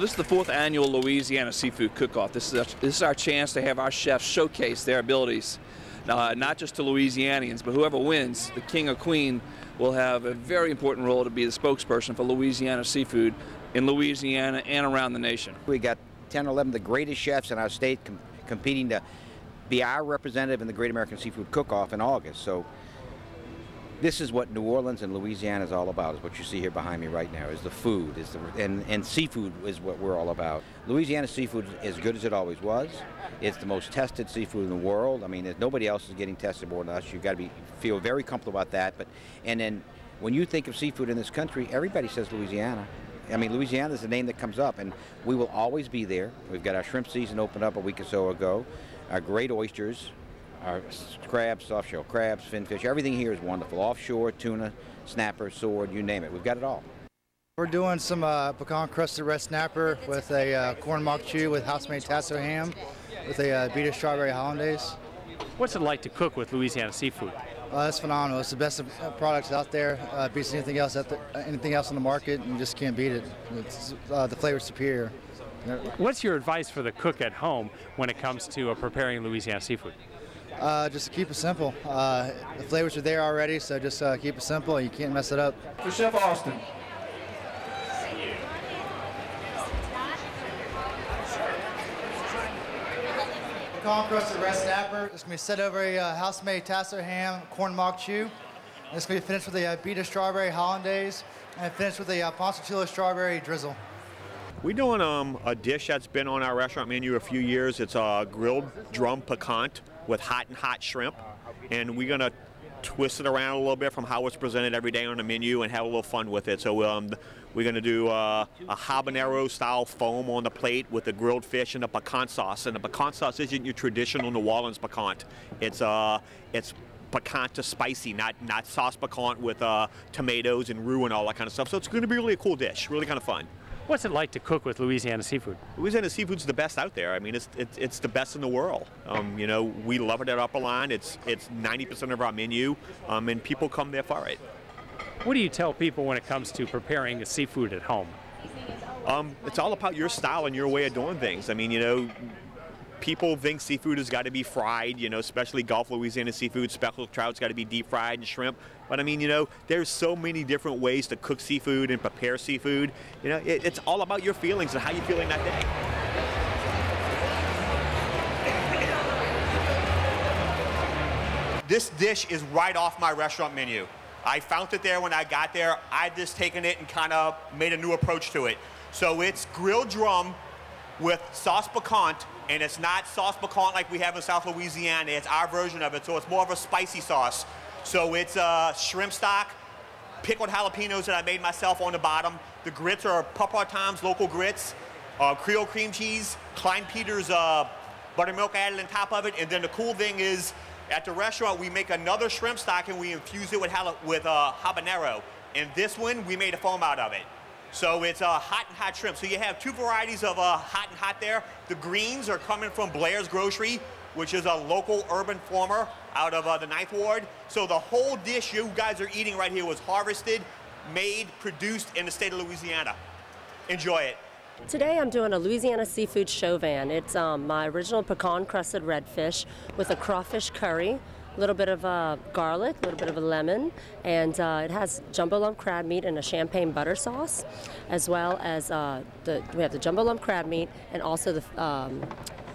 This is the 4th annual Louisiana Seafood Cookoff. This is our chance to have our chefs showcase their abilities, not just to Louisianians, but whoever wins, the king or queen, will have a very important role to be the spokesperson for Louisiana seafood in Louisiana and around the nation. We got 10 or 11 of the greatest chefs in our state competing to be our representative in the Great American Seafood Cookoff in August. So this is what New Orleans and Louisiana is all about, is what you see here behind me right now, is the food, and seafood is what we're all about. Louisiana seafood is as good as it always was. It's the most tested seafood in the world. I mean, nobody else is getting tested more than us. You've got to feel very comfortable about that. And then when you think of seafood in this country, everybody says Louisiana. I mean, Louisiana is the name that comes up, and we will always be there. We've got our shrimp season opened up a week or so ago. Our great oysters, our crabs, soft-shell crabs, finfish, everything here is wonderful. Offshore, tuna, snapper, sword, you name it. We've got it all. We're doing some pecan-crusted red snapper with a corn mock chew with house-made tasso ham with a beet strawberry hollandaise. What's it like to cook with Louisiana Seafood? It's phenomenal. It's the best products out there. Beats anything else on the market, and you just can't beat it. The flavor's superior. What's your advice for the cook at home when it comes to preparing Louisiana seafood? Just keep it simple. The flavors are there already, so just keep it simple. You can't mess it up. For Chef Austin. Pecan-crusted red snapper. It's going to be set over a house-made tasso ham, corn mock chew. And it's going to be finished with a beet strawberry hollandaise and finished with a ponchatoula strawberry drizzle. We're doing a dish that's been on our restaurant menu a few years. It's a grilled drum piquant with hot shrimp, and we're gonna twist it around a little bit from how it's presented every day on the menu and have a little fun with it. So we're gonna do a habanero style foam on the plate with the grilled fish and the piquant sauce. And the piquant sauce isn't your traditional New Orleans piquant. It's piquant to spicy, not sauce piquant with tomatoes and roux and all that kind of stuff. So it's gonna be really a cool dish, really kind of fun. What's it like to cook with Louisiana Seafood? Louisiana Seafood's the best out there. I mean, it's the best in the world. You know, we love it at Upper Line. It's 90% of our menu, and people come there for it. What do you tell people when it comes to preparing seafood at home? It's all about your style and your way of doing things. I mean, you know, people think seafood has got to be fried, you know, especially Gulf Louisiana seafood. Speckled trout's got to be deep fried, and shrimp. But I mean, you know, there's so many different ways to cook seafood and prepare seafood. You know, it's all about your feelings and how you're feeling that day. This dish is right off my restaurant menu. I found it there when I got there. I just taken it and kind of made a new approach to it. So it's grilled drum with sauce piquant, and it's not sauce piquant like we have in South Louisiana. It's our version of it, so it's more of a spicy sauce. So it's shrimp stock, pickled jalapenos that I made myself on the bottom. The grits are Papa Tom's local grits, Creole cream cheese, Klein Peter's buttermilk added on top of it. And then the cool thing is, at the restaurant, we make another shrimp stock and we infuse it with habanero. And this one, we made a foam out of it. So it's hot and hot shrimp. So you have two varieties of hot and hot there. The greens are coming from Blair's Grocery, which is a local urban farmer out of the 9th Ward. So the whole dish you guys are eating right here was harvested, made, produced in the state of Louisiana. Enjoy it. Today I'm doing a Louisiana Seafood Chauvin. It's my original pecan-crusted redfish with a crawfish curry, a little bit of garlic, a little bit of a lemon, and it has jumbo lump crab meat and a champagne butter sauce, as well as we have the jumbo lump crab meat and also the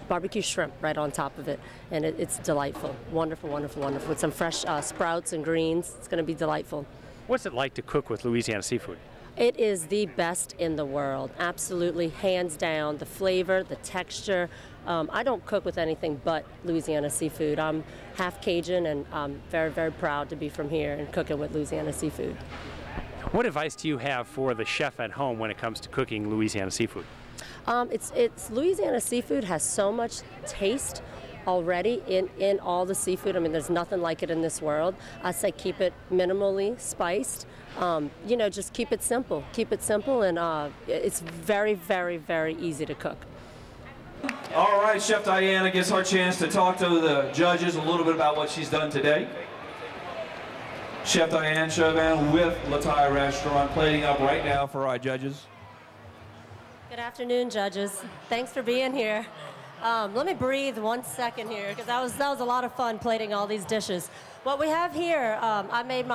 barbecue shrimp right on top of it, and it's delightful. Wonderful, wonderful, wonderful. With some fresh sprouts and greens, it's going to be delightful. What's it like to cook with Louisiana Seafood? It is the best in the world, absolutely, hands down. The flavor, the texture. I don't cook with anything but Louisiana Seafood. I'm half Cajun, and I'm very, very proud to be from here and cooking with Louisiana Seafood. What advice do you have for the chef at home when it comes to cooking Louisiana Seafood? It's Louisiana Seafood has so much taste already in all the seafood. I mean, there's nothing like it in this world. I say keep it minimally spiced. You know, just keep it simple. Keep it simple, and it's very, very, very easy to cook. All right, Chef Diana gets her chance to talk to the judges a little bit about what she's done today. Chef Diane Chauvin with La Restaurant plating up right now for our judges. Good afternoon, judges. Thanks for being here. Let me breathe 1 second here, because that was a lot of fun plating all these dishes. What we have here, I made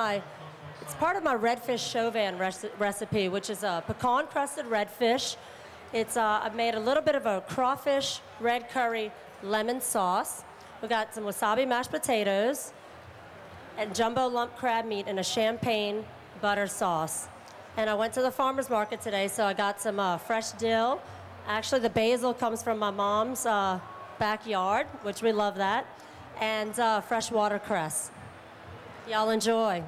it's part of my redfish Chauvin recipe, which is a pecan-crusted redfish. I've made a little bit of a crawfish, red curry, lemon sauce. We got some wasabi mashed potatoes and jumbo lump crab meat in a champagne butter sauce. And I went to the farmer's market today, so I got some fresh dill. Actually, the basil comes from my mom's backyard, which we love that, and fresh watercress. Y'all enjoy.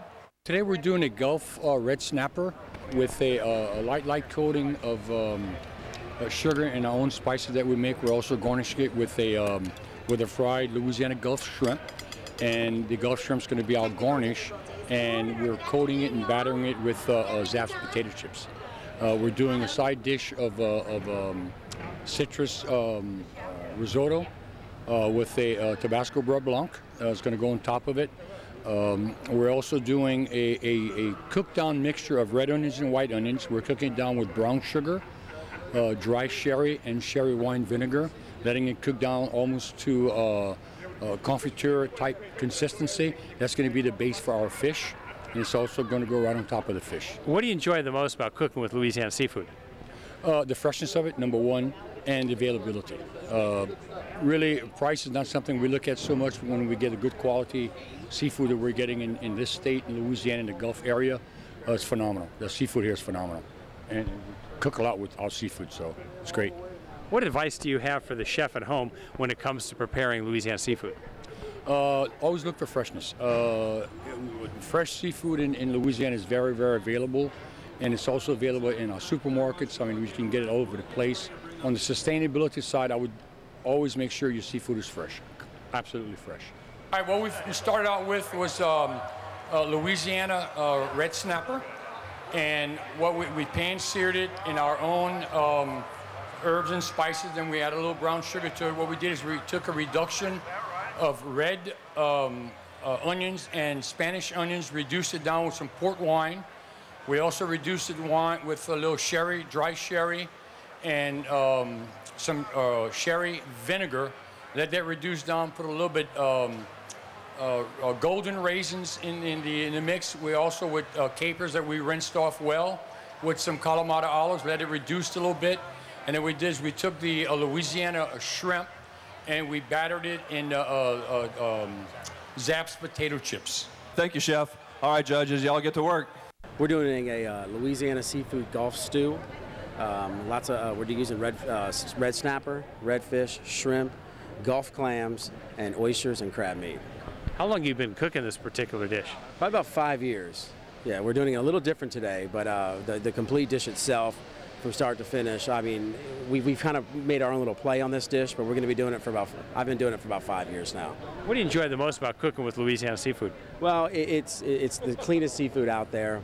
Today we're doing a Gulf red snapper with a light coating of sugar and our own spices that we make. We're also garnishing it with a fried Louisiana Gulf shrimp, and the Gulf shrimp's going to be our garnish, and we're coating it and battering it with Zapp's potato chips. We're doing a side dish of citrus risotto with a Tabasco Beurre Blanc. It's going to go on top of it. We're also doing a cooked down mixture of red onions and white onions. We're cooking it down with brown sugar, dry sherry, and sherry wine vinegar, letting it cook down almost to confiture type consistency. That's going to be the base for our fish, and it's also going to go right on top of the fish. What do you enjoy the most about cooking with Louisiana Seafood? The freshness of it, number one, and availability. Really, price is not something we look at so much when we get a good quality seafood that we're getting in this state, in Louisiana, in the Gulf area. It's phenomenal. The seafood here is phenomenal. And we cook a lot with our seafood, so it's great. What advice do you have for the chef at home when it comes to preparing Louisiana seafood? Always look for freshness. Fresh seafood in Louisiana is very, very available, and it's also available in our supermarkets. I mean, we can get it all over the place. On the sustainability side, I would always make sure your seafood is fresh, absolutely fresh. All right, what we started out with was Louisiana red snapper, and what we pan-seared it in our own herbs and spices, then we added a little brown sugar to it. What we did is we took a reduction of red onions and Spanish onions, reduced it down with some port wine. We also reduced it with a little sherry, dry sherry, and some sherry vinegar. Let that reduce down, put a little bit golden raisins in the mix. We also with capers that we rinsed off well with some Kalamata olives, let it reduce a little bit. And then we did is we took the Louisiana shrimp and we battered it in Zapp's potato chips. Thank you, Chef. All right, judges, y'all get to work. We're doing a Louisiana Seafood Gulf stew. We're using red snapper, redfish, shrimp, Gulf clams, and oysters and crab meat. How long have you been cooking this particular dish? Probably about 5 years. Yeah, we're doing it a little different today, but the complete dish itself, from start to finish, I mean, we've kind of made our own little play on this dish, but we're going to be doing it I've been doing it for about 5 years now. What do you enjoy the most about cooking with Louisiana Seafood? Well, it's the cleanest seafood out there.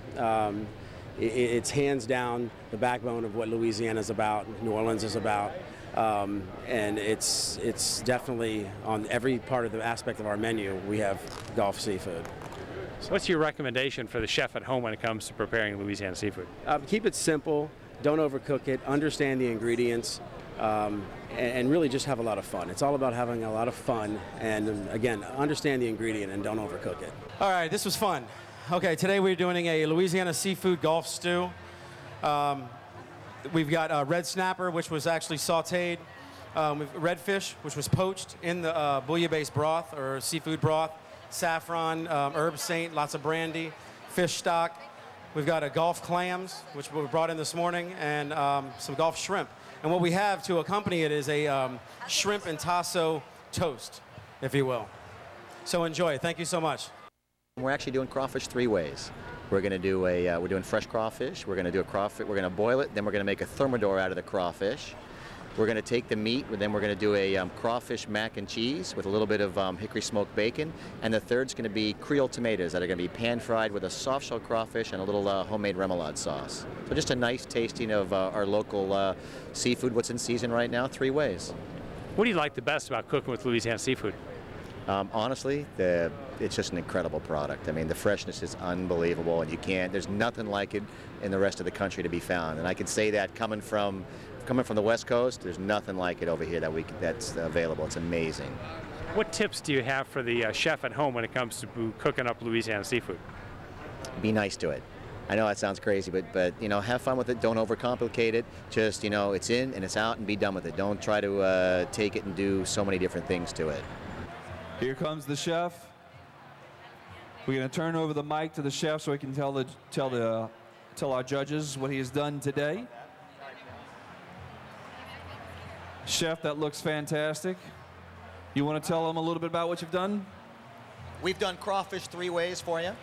It's hands down the backbone of what Louisiana is about, New Orleans is about, and it's definitely on every part of the aspect of our menu, we have Gulf seafood. What's your recommendation for the chef at home when it comes to preparing Louisiana seafood? Keep it simple. Don't overcook it, understand the ingredients, and really just have a lot of fun. It's all about having a lot of fun, and again, understand the ingredient and don't overcook it. All right, this was fun. Okay, today we're doing a Louisiana Seafood Gulf stew. We've got red snapper, which was actually sauteed. Redfish, which was poached in the bouillon-based broth or seafood broth. Saffron, herb saint, lots of brandy, fish stock. We've got a Gulf clams, which we brought in this morning, and some Gulf shrimp. And what we have to accompany it is a shrimp and tasso toast, if you will. So enjoy. Thank you so much. We're actually doing crawfish 3 ways. We're going to do we're doing fresh crawfish. We're going to do a crawfish. We're going to boil it. Then we're going to make a thermidor out of the crawfish. We're going to take the meat. Then we're going to do a crawfish mac and cheese with a little bit of hickory smoked bacon. And the third's going to be Creole tomatoes that are going to be pan fried with a soft shell crawfish and a little homemade remoulade sauce. So just a nice tasting of our local seafood, what's in season right now, 3 ways. What do you like the best about cooking with Louisiana Seafood? Honestly, it's just an incredible product. I mean, the freshness is unbelievable, and there's nothing like it in the rest of the country to be found. And I can say that coming from coming from the West Coast, there's nothing like it over here that's available. It's amazing. What tips do you have for the chef at home when it comes to cooking up Louisiana seafood? Be nice to it. I know that sounds crazy, but you know, have fun with it. Don't overcomplicate it. Just, you know, it's in and it's out and be done with it. Don't try to take it and do so many different things to it. Here comes the chef. We're going to turn over the mic to the chef so he can tell our judges what he has done today. Chef, that looks fantastic. You want to tell them a little bit about what you've done? We've done crawfish 3 ways for you.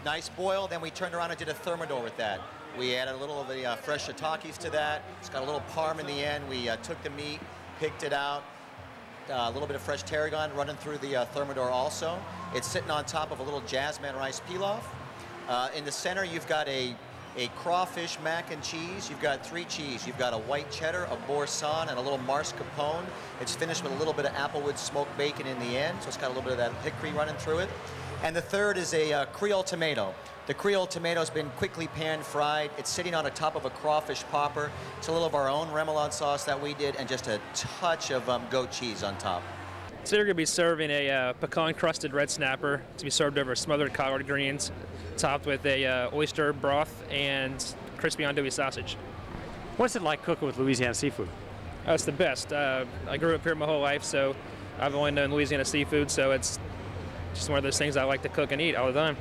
Nice boil, then we turned around and did a thermidor with that. We added a little of the fresh shiitakes to that. It's got a little parm in the end. We took the meat, picked it out, a little bit of fresh tarragon running through the thermidor also. It's sitting on top of a little jasmine rice pilaf. In the center, you've got a crawfish mac and cheese. You've got 3 cheese. You've got a white cheddar, a boursin, and a little mascarpone. It's finished with a little bit of applewood smoked bacon in the end, so it's got a little bit of that hickory running through it. And the third is a Creole tomato. The Creole tomato's been quickly pan-fried. It's sitting on the top of a crawfish popper. It's a little of our own remoulade sauce that we did, and just a touch of goat cheese on top. Today we're going to be serving a pecan-crusted red snapper to be served over smothered collard greens, topped with a oyster broth and crispy andouille sausage. What's it like cooking with Louisiana seafood? It's the best. I grew up here my whole life, so I've only known Louisiana seafood, so it's just one of those things I like to cook and eat all the time.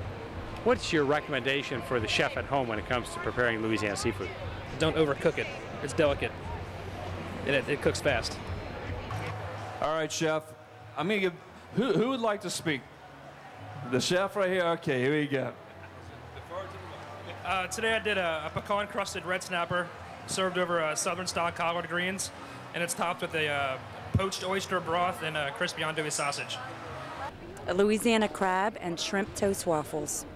What's your recommendation for the chef at home when it comes to preparing Louisiana seafood? Don't overcook it. It's delicate. It cooks fast. All right, chef. I'm going to give, who would like to speak? The chef right here? Okay, here we go. Today I did a pecan-crusted red snapper served over southern-style collard greens, and it's topped with a poached oyster broth and a crispy andouille sausage. A Louisiana crab and shrimp toast waffles.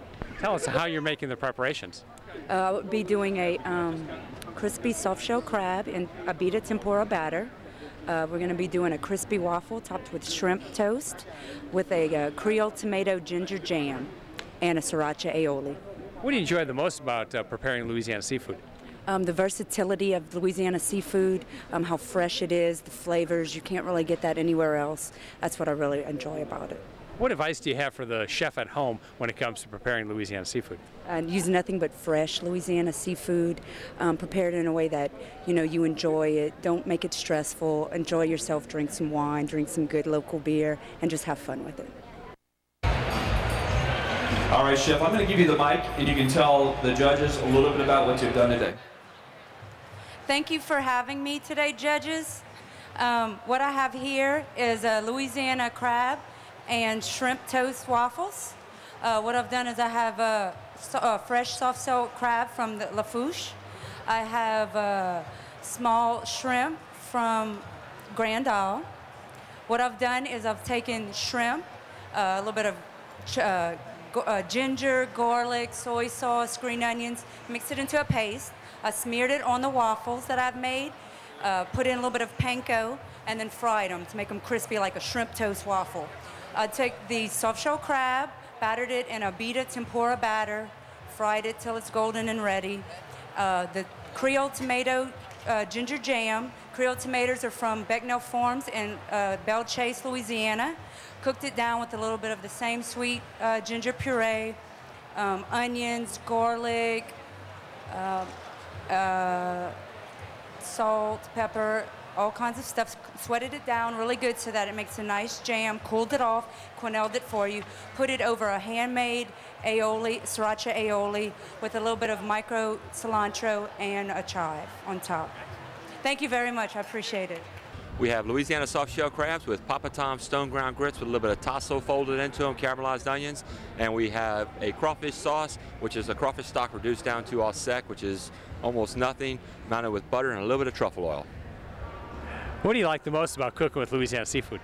Tell us how you're making the preparations. I would be doing a crispy soft-shell crab in a beta tempura batter. We're going to be doing a crispy waffle topped with shrimp toast with a Creole tomato ginger jam and a sriracha aioli. What do you enjoy the most about preparing Louisiana seafood? The versatility of Louisiana seafood, how fresh it is, the flavors. You can't really get that anywhere else. That's what I really enjoy about it. What advice do you have for the chef at home when it comes to preparing Louisiana seafood? Use nothing but fresh Louisiana seafood, prepared in a way that you enjoy it. Don't make it stressful. Enjoy yourself. Drink some wine, drink some good local beer, and just have fun with it. All right, chef, I'm going to give you the mic, and you can tell the judges a little bit about what you've done today. Thank you for having me today, judges. What I have here is a Louisiana crab and shrimp toast waffles. What I've done is I have a fresh soft-shell crab from the Lafouche. I have small shrimp from Grand Isle. What I've done is I've taken shrimp, a little bit of ginger, garlic, soy sauce, green onions, mixed it into a paste. I smeared it on the waffles that I've made, put in a little bit of panko, and then fried them to make them crispy like a shrimp toast waffle. I took the soft-shell crab, battered it in a beta tempura batter, fried it till it's golden and ready. The Creole tomato ginger jam. Creole tomatoes are from Becknell Farms in Belle Chase, Louisiana. Cooked it down with a little bit of the same sweet ginger puree, onions, garlic, salt, pepper, all kinds of stuff. Sweated it down really good so that it makes a nice jam. Cooled it off, quenelled it for you. Put it over a handmade aioli, sriracha aioli, with a little bit of micro cilantro and a chive on top. Thank you very much. I appreciate it. We have Louisiana soft-shell crabs with Papa Tom's stone ground grits with a little bit of tasso folded into them, caramelized onions. And we have a crawfish sauce, which is a crawfish stock reduced down to au sec, which is almost nothing, mounted with butter and a little bit of truffle oil. What do you like the most about cooking with Louisiana seafood?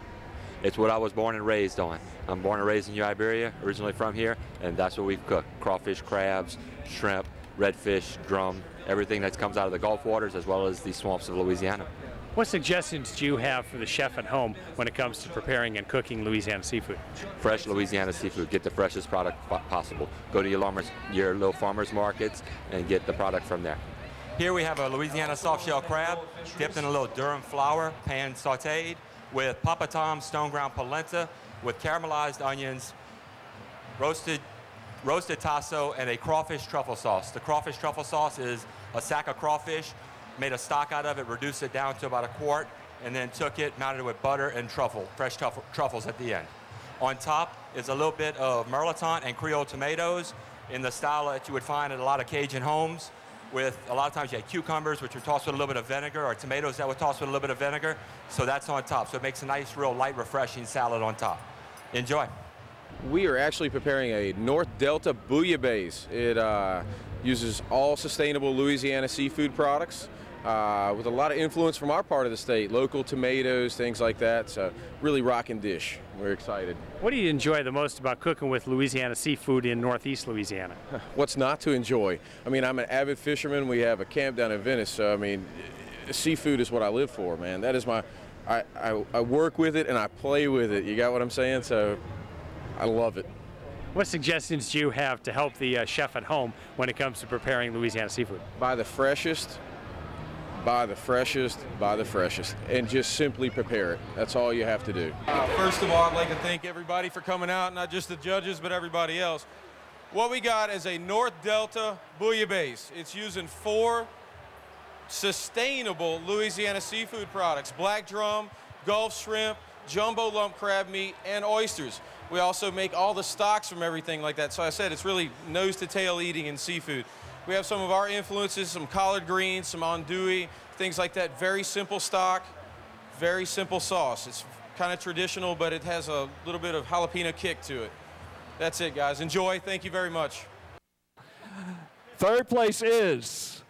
It's what I was born and raised on. I'm born and raised in Iberia, originally from here, and that's what we've cooked. Crawfish, crabs, shrimp, redfish, drum, everything that comes out of the Gulf waters as well as the swamps of Louisiana. What suggestions do you have for the chef at home when it comes to preparing and cooking Louisiana seafood? Fresh Louisiana seafood. Get the freshest product possible. Go to your little farmers markets and get the product from there. Here we have a Louisiana soft shell crab dipped in a little Durham flour, pan sauteed with Papa Tom's stone ground polenta with caramelized onions, roasted tasso, and a crawfish truffle sauce. The crawfish truffle sauce is a sack of crawfish, made a stock out of it, reduced it down to about a quart, and then took it, mounted it with butter and fresh truffles at the end. On top is a little bit of mirliton and Creole tomatoes in the style that you would find at a lot of Cajun homes. With a lot of times you have cucumbers, which are tossed with a little bit of vinegar, or tomatoes that were tossed with a little bit of vinegar. So that's on top. So it makes a nice, real light, refreshing salad on top. Enjoy. We are actually preparing a North Delta bouillabaisse. It uses all sustainable Louisiana seafood products with a lot of influence from our part of the state, local tomatoes, things like that. So really rocking dish. We're excited. What do you enjoy the most about cooking with Louisiana Seafood in Northeast Louisiana? What's not to enjoy? I mean, I'm an avid fisherman. We have a camp down in Venice, so I mean, seafood is what I live for, man. That is my, I work with it and I play with it. You got what I'm saying? So I love it. What suggestions do you have to help the chef at home when it comes to preparing Louisiana seafood? Buy the freshest, buy the freshest, buy the freshest, and just simply prepare it. That's all you have to do. First of all, I'd like to thank everybody for coming out, not just the judges, but everybody else. What we got is a North Delta bouillabaisse. It's using 4 sustainable Louisiana seafood products: black drum, Gulf shrimp, jumbo lump crab meat, and oysters. We also make all the stocks from everything like that. So I said it's really nose to tail eating in seafood. We have some of our influences, some collard greens, some andouille, things like that. Very simple stock, very simple sauce. It's kind of traditional, but it has a little bit of jalapeno kick to it. That's it, guys. Enjoy. Thank you very much. Third place is,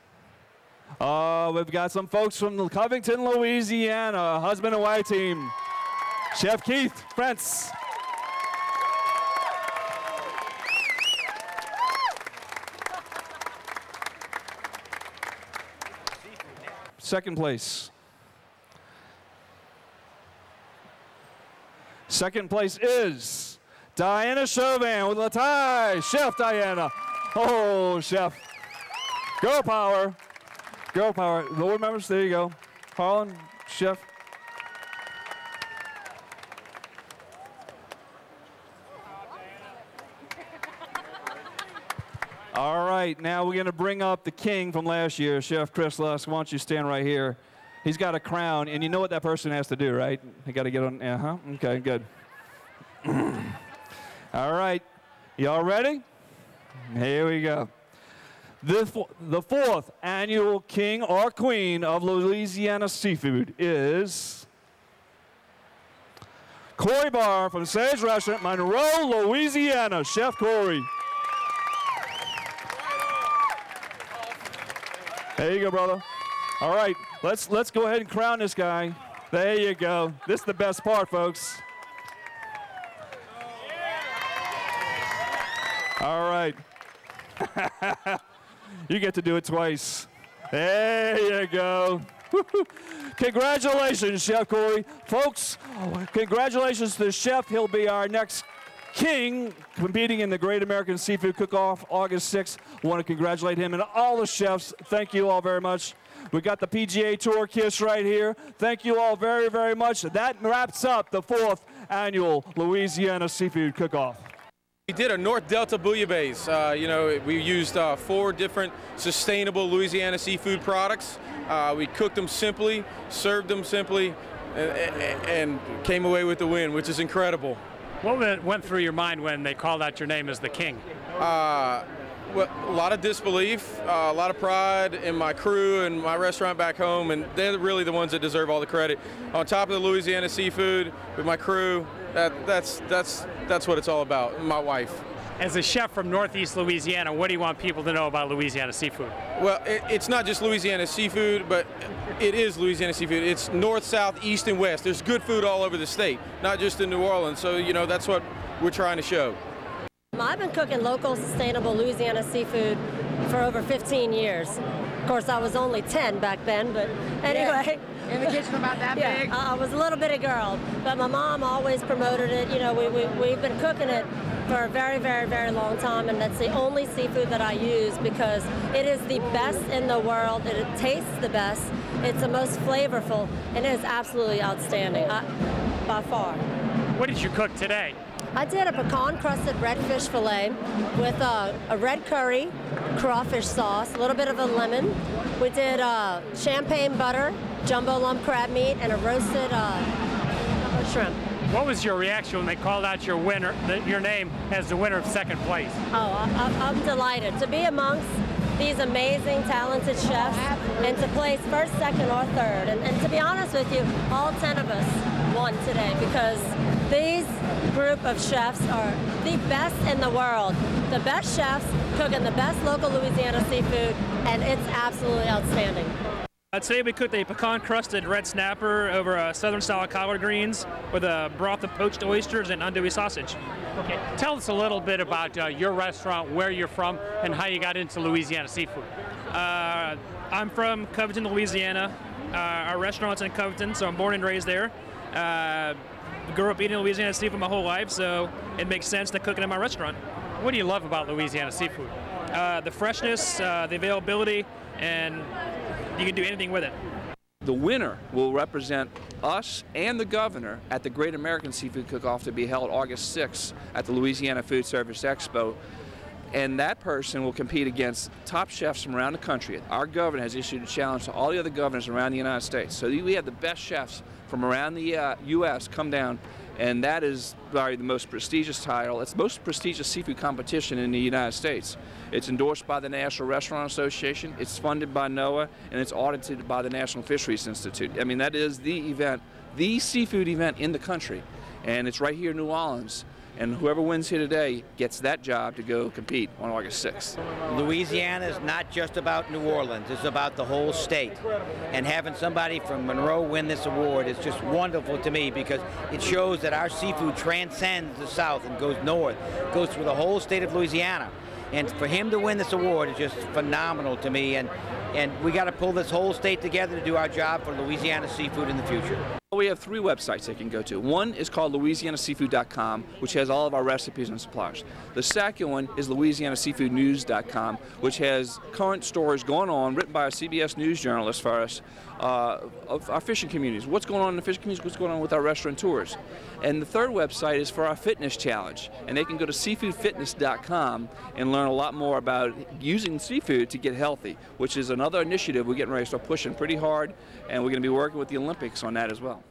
we've got some folks from Covington, Louisiana, husband and wife team. Chef Keith, Frentz. Second place. Second place is Diana Chauvin with a tie. Chef Diana. Oh, chef. Girl power. Girl power. The board members, there you go. Harlan, chef. All right, now we're going to bring up the king from last year, Chef Chris Lusk. Why don't you stand right here? He's got a crown, and you know what that person has to do, right? They got to get on, okay, good. All right, y'all ready? Here we go. The 4th annual king or queen of Louisiana Seafood is Cory Bahr from Sage Restaurant, Monroe, Louisiana. Chef Cory. There you go, brother. All right, let's go ahead and crown this guy. There you go. This is the best part, folks. All right. You get to do it twice. There you go. Congratulations, Chef Cory. Folks, congratulations to the chef. He'll be our next king competing in the Great American Seafood Cookoff August 6th. Want to congratulate him and all the chefs. Thank you all very much. We got the PGA Tour kiss right here. Thank you all very, very much. That wraps up the 4th annual Louisiana Seafood Cookoff. We did a North Delta bouillabaisse. You know, we used 4 different sustainable Louisiana seafood products. We cooked them simply, served them simply, and came away with the win, which is incredible. What went through your mind when they called out your name as the king? Well, a lot of disbelief, a lot of pride in my crew and my restaurant back home, and they're really the ones that deserve all the credit. On top of the Louisiana Seafood, with my crew, that's what it's all about, my wife. As a chef from Northeast Louisiana, what do you want people to know about Louisiana Seafood? Well, it's not just Louisiana Seafood, but it is Louisiana Seafood. It's north, south, east, and west. There's good food all over the state, not just in New Orleans. So, you know, that's what we're trying to show. I've been cooking local, sustainable Louisiana seafood for over 15 years. Of course, I was only 10 back then, but anyway. Yeah. In the kitchen about that yeah, big? I was a little bitty girl, but my mom always promoted it. You know, we've been cooking it for a very, very, very long time, and that's the only seafood that I use because it is the best in the world. It tastes the best. It's the most flavorful, and it is absolutely outstanding, by far. What did you cook today? I did a pecan-crusted redfish fillet with a red curry, crawfish sauce, a little bit of a lemon. We did champagne butter, jumbo lump crab meat, and a roasted shrimp. What was your reaction when they called out your winner, your name as the winner of second place? Oh, I'm delighted to be amongst these amazing, talented chefs and to place first, second, or third. And to be honest with you, all 10 of us won today because these group of chefs are the best in the world. The best chefs cooking the best local Louisiana seafood, and it's absolutely outstanding. Today we cooked a pecan-crusted red snapper over southern-style collard greens with a broth of poached oysters and andouille sausage. Okay, tell us a little bit about your restaurant, where you're from, and how you got into Louisiana seafood. I'm from Covington, Louisiana. Our restaurant's in Covington, so I'm born and raised there. Grew up eating Louisiana seafood my whole life, so it makes sense to cook it in my restaurant. What do you love about Louisiana seafood? The freshness, the availability, and you can do anything with it. The winner will represent us and the governor at the Great American Seafood Cookoff to be held August 6th at the Louisiana Food Service Expo. And that person will compete against top chefs from around the country. Our governor has issued a challenge to all the other governors around the United States. So we have the best chefs from around the U.S. come down, and that is probably the most prestigious title. It's the most prestigious seafood competition in the United States. It's endorsed by the National Restaurant Association, it's funded by NOAA, and it's audited by the National Fisheries Institute. I mean, that is the event, the seafood event in the country, and it's right here in New Orleans. And whoever wins here today gets that job to go compete on August 6th. Louisiana is not just about New Orleans, it's about the whole state. And having somebody from Monroe win this award is just wonderful to me because it shows that our seafood transcends the South and goes north, goes through the whole state of Louisiana. And for him to win this award is just phenomenal to me. And we got to pull this whole state together to do our job for Louisiana seafood in the future. We have 3 websites they can go to. One is called LouisianaSeafood.com, which has all of our recipes and suppliers. The second one is LouisianaSeafoodNews.com, which has current stories going on, written by a CBS News journalist for us, of our fishing communities. What's going on in the fishing communities, what's going on with our restaurateurs. And the third website is for our fitness challenge, and they can go to seafoodfitness.com and learn a lot more about using seafood to get healthy, which is another initiative we're getting ready to start pushing pretty hard, and we're going to be working with the Olympics on that as well.